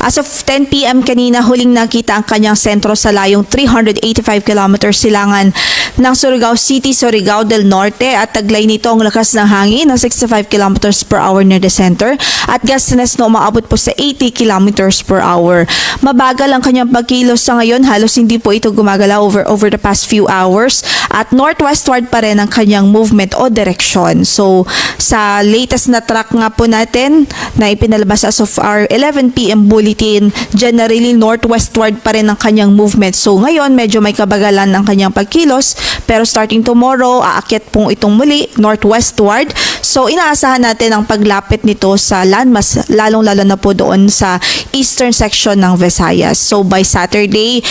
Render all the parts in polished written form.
As of 10 p.m. kanina, huling nakita ang kanyang sentro sa layong 385 km silangan ng Surigao City, Surigao del Norte, at taglay nito ang lakas ng hangin na 65 km per hour near the center at gustiness na umaabot po sa 80 km per hour. Mabagal ang kanyang pagkilos sa ngayon, halos hindi po ito gumagala over the past few hours at northwestward pa rin ang kanyang movement o direksyon. So sa latest na track nga po natin na ipinalabas as of our 11 p.m. bulletin, generally northwestward pa rin ang kanyang movement. So ngayon medyo may kabagalan ang kanyang pagkilos, pero starting tomorrow aakyat pong itong muli northwestward. So inaasahan natin ang paglapit nito sa landmass, lalong-lalo na po doon sa eastern section ng Visayas. So by Saturday,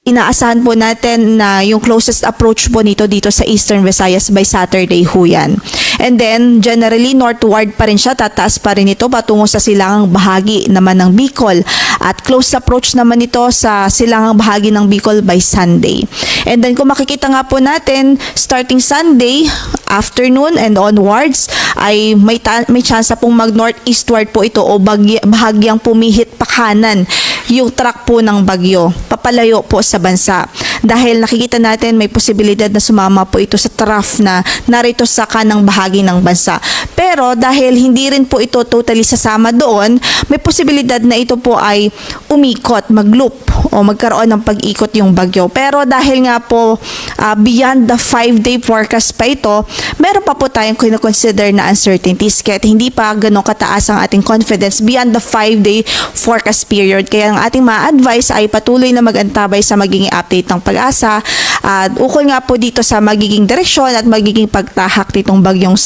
inaasahan po natin na yung closest approach po nito dito sa Eastern Visayas by Saturday ho yan. And then, generally, northward pa rin siya, tataas pa rin ito patungo sa silangang bahagi naman ng Bicol. At close approach naman ito sa silangang bahagi ng Bicol by Sunday. And then, kung makikita nga po natin, starting Sunday, afternoon and onwards, ay may chance pong mag-northeastward po ito o bahagyang pumihit pa kanan yung track po ng bagyo, papalayo po sa bansa. Dahil nakikita natin may posibilidad na sumama po ito sa trough na narito sa kanang bahagi ng bansa. Pero dahil hindi rin po ito totally sasama doon, may posibilidad na ito po ay umikot, mag-loop o magkaroon ng pag-ikot yung bagyo. Pero dahil nga po beyond the 5-day forecast pa ito, meron pa po tayong kinoconsider na uncertainties kaya hindi pa ganun kataas ang ating confidence beyond the 5-day forecast period. Kaya ang ating ma-advise ay patuloy na mag-antabay sa magiging update ng Pag-asa at ukol nga po dito sa magiging direksyon at magiging pagtahak nitong bagyong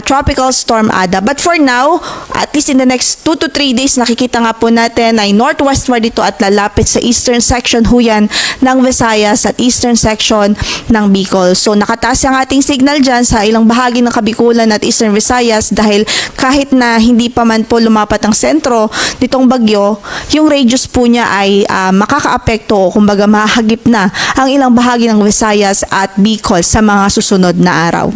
Tropical Storm Ada. But for now, at least in the next 2 to 3 days, nakikita nga po natin ay northwestward dito at lalapit sa eastern section huyan ng Visayas at eastern section ng Bicol. So nakataas ang ating signal dyan sa ilang bahagi ng Kabikulan at eastern Visayas dahil kahit na hindi pa man po lumapat ang sentro nitong bagyo, yung radius po niya ay makakaapekto o kumbaga mahagip na ang ilang bahagi ng Visayas at Bicol sa mga susunod na araw.